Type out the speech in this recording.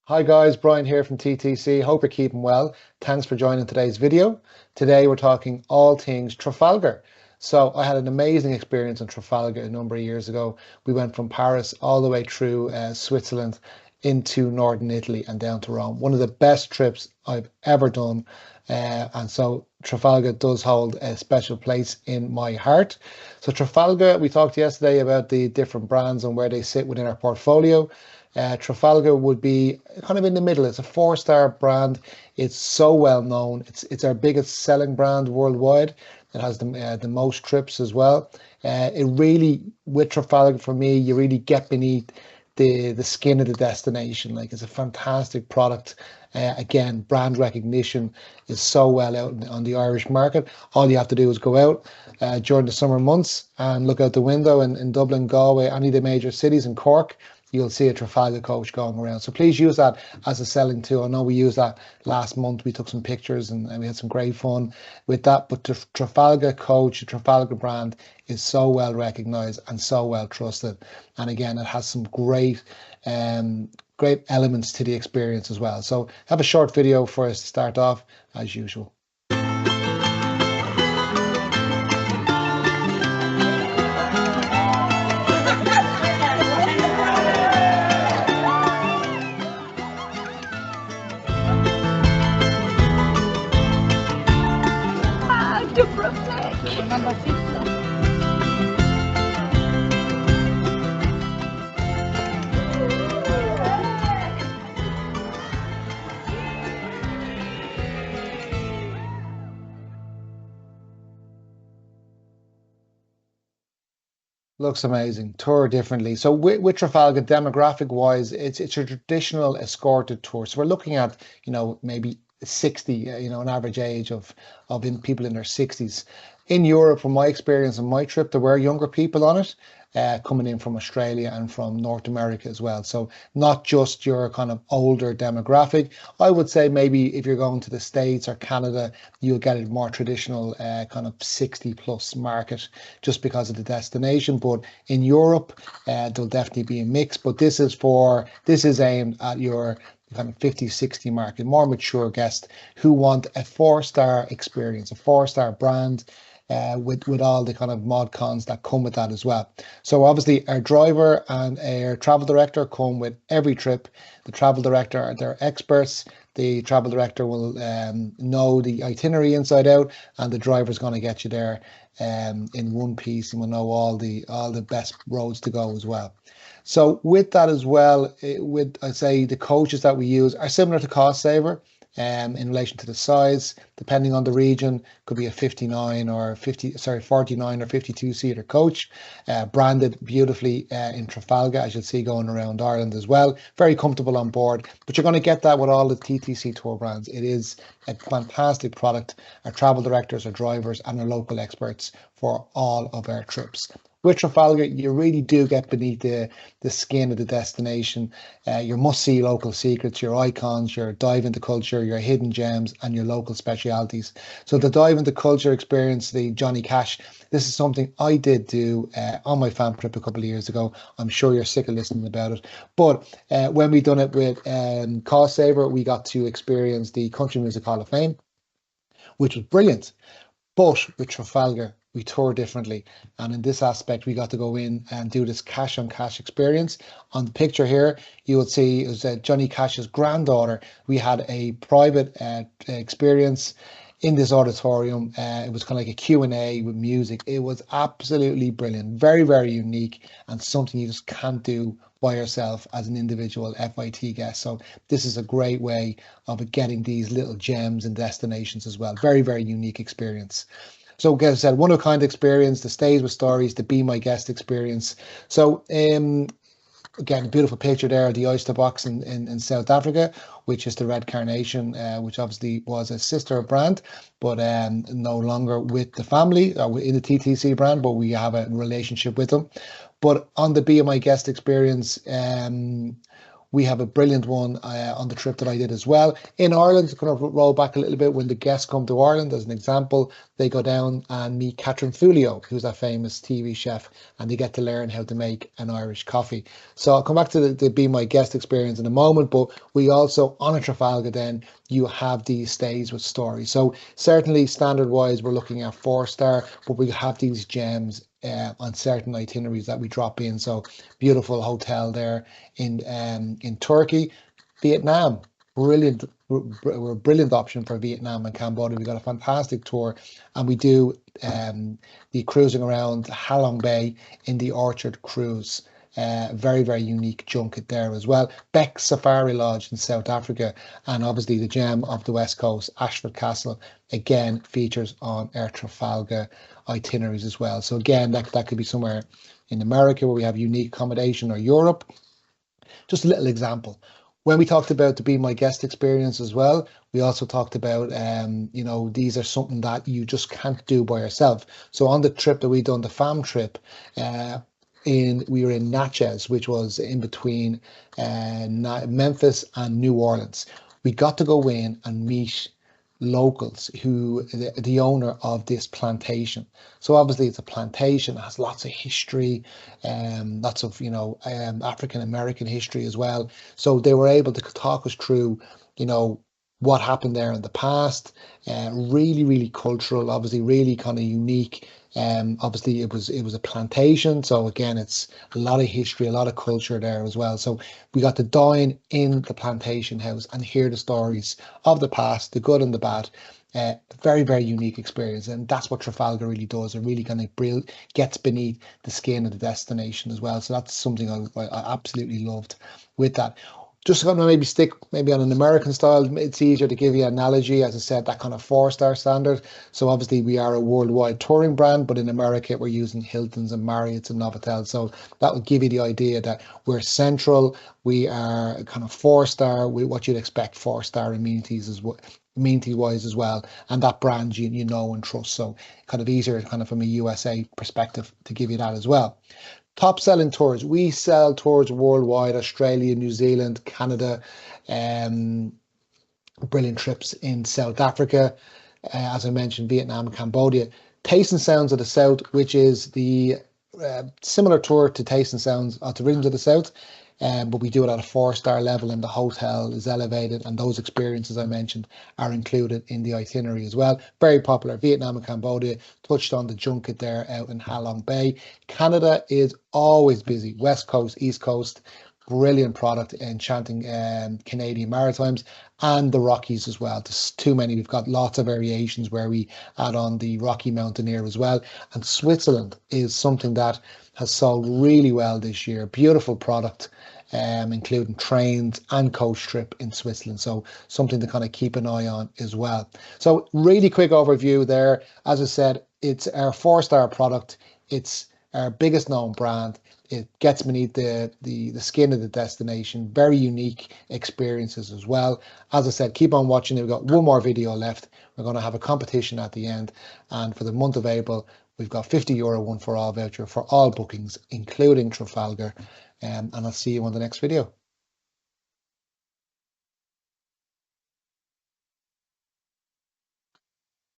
Hi guys, Brian here from TTC. Hope you're keeping well. Thanks for joining today's video. Today we're talking all things Trafalgar. So I had an amazing experience in Trafalgar a number of years ago. We went from Paris all the way through Switzerland into northern Italy and down to Rome. One of the best trips I've ever done. And so Trafalgar does hold a special place in my heart. So Trafalgar, we talked yesterday about the different brands and where they sit within our portfolio. Trafalgar would be kind of in the middle. It's a four-star brand. It's so well known. It's our biggest selling brand worldwide. It has the most trips as well. It really, with Trafalgar, for me, you really get beneath the skin of the destination. Like, it's a fantastic product. Again, brand recognition is so well out on the Irish market. All you have to do is go out during the summer months and look out the window in Dublin, Galway, any of the major cities, in Cork. You'll see a Trafalgar coach going around. So please use that as a selling tool. I know we used that last month. We took some pictures and we had some great fun with that. But the Trafalgar coach, the Trafalgar brand is so well recognized and so well trusted. And again, it has some great elements to the experience as well. So have a short video for us to start off as usual. Number 50. Looks amazing. Tour differently. So with Trafalgar, demographic wise, it's a traditional escorted tour. So we're looking at, maybe 60, an average age of people in their 60s. In Europe, from my experience on my trip, there were younger people on it, coming in from Australia and from North America as well. So not just your kind of older demographic. I would say maybe if you're going to the States or Canada, you'll get a more traditional kind of 60 plus market just because of the destination. But in Europe, there'll definitely be a mix. But this is aimed at your kind of 50, 60 market, more mature guests who want a four-star experience, a four-star brand, with all the kind of mod cons that come with that as well. So obviously our driver and our travel director come with every trip. The travel director, they're experts. The travel director will know the itinerary inside out, and the driver's going to get you there in one piece, and will know all the best roads to go as well. So with that as well, I'd say the coaches that we use are similar to Cost Saver. In relation to the size, depending on the region, could be a 49 or 49 or 52 seater coach, branded beautifully in Trafalgar, as you'll see going around Ireland as well. Very comfortable on board, but you're going to get that with all the TTC tour brands. It is a fantastic product. Our travel directors, our drivers, and our local experts for all of our trips. With Trafalgar, you really do get beneath the skin of the destination. Your must-see local secrets, your icons, your dive into culture, your hidden gems, and your local specialities. So the dive into culture experience, the Johnny Cash, this is something I did do on my fam trip a couple of years ago. I'm sure you're sick of listening about it. But when we done it with Cost Saver, we got to experience the Country Music Hall of Fame, which was brilliant. But with Trafalgar, we tour differently. And in this aspect, we got to go in and do this cash on cash experience. On the picture here, you would see it was Johnny Cash's granddaughter. We had a private experience in this auditorium. It was kind of like a Q&A with music. It was absolutely brilliant. Very, very unique, and something you just can't do by yourself as an individual FIT guest. So this is a great way of getting these little gems and destinations as well. Very, very unique experience. So, as I said, one of a kind experience, the stays with stories, the be my guest experience. So, again, a beautiful picture there of the oyster box in South Africa, which is the Red Carnation, which obviously was a sister brand, but no longer with the family or in the TTC brand, but we have a relationship with them. But on the Be My Guest experience, We have a brilliant one on the trip that I did as well. In Ireland, to kind of roll back a little bit, when the guests come to Ireland, as an example, they go down and meet Catherine Fulio, who's a famous TV chef, and they get to learn how to make an Irish coffee. So I'll come back to the Be My Guest experience in a moment, but we also, on a Trafalgar then, you have these stays with stories. So certainly standard-wise, we're looking at 4-star, but we have these gems on certain itineraries that we drop in. So beautiful hotel there in Turkey. Vietnam, brilliant. We're a brilliant option for Vietnam and Cambodia. We got a fantastic tour, and we do the cruising around Halong Bay in the Orchard cruise. Very, very unique junket there as well. Beck Safari Lodge in South Africa, and obviously the gem of the West Coast, Ashford Castle, again features on Air Trafalgar itineraries as well. So again, that could be somewhere in America where we have unique accommodation, or Europe. Just a little example. When we talked about the Be My Guest experience as well, we also talked about, these are something that you just can't do by yourself. So on the trip that we done, the fam trip, we were in Natchez, which was in between Memphis and New Orleans. We got to go in and meet locals who the owner of this plantation. So obviously it's a plantation, it has lots of history, lots of African American history as well. So they were able to talk us through what happened there in the past. Really, really cultural, obviously really kind of unique. Obviously it was a plantation, so again it's a lot of history, a lot of culture there as well. So we got to dine in the plantation house and hear the stories of the past, the good and the bad. Very, very unique experience, and that's what Trafalgar really does. It really kind of gets beneath the skin of the destination as well. So that's something I absolutely loved with that. Just going to maybe stick on an American style. It's easier to give you an analogy, as I said, that kind of 4-star standard. So obviously we are a worldwide touring brand, but in America we're using Hiltons and Marriott's and Novotel. So that would give you the idea that we're central. We are kind of 4-star, what you'd expect 4-star amenities amenity-wise as well, and that brand you know and trust. So kind of easier kind of from a USA perspective to give you that as well. Top selling tours. We sell tours worldwide, Australia, New Zealand, Canada, brilliant trips in South Africa, as I mentioned, Vietnam, Cambodia. Taste and Sounds of the South, which is the similar tour to Taste and Sounds of the Rhythms of the South, but we do it at a 4-star level, and the hotel is elevated, and those experiences I mentioned are included in the itinerary as well. Very popular. Vietnam and Cambodia, touched on the junket there out in Halong Bay. Canada is always busy. West Coast, East Coast, brilliant product, enchanting Canadian Maritimes, and the Rockies as well. There's too many. We've got lots of variations where we add on the Rocky Mountaineer as well. And Switzerland is something that has sold really well this year. Beautiful product, including trains and coach trip in Switzerland. So something to kind of keep an eye on as well. So really quick overview there. As I said, it's our 4-star product. It's our biggest known brand. It gets beneath the skin of the destination. Very unique experiences as well. As I said, keep on watching. We've got one more video left. We're going to have a competition at the end. And for the month of April, we've got €50 one for all voucher for all bookings, including Trafalgar. And I'll see you on the next video.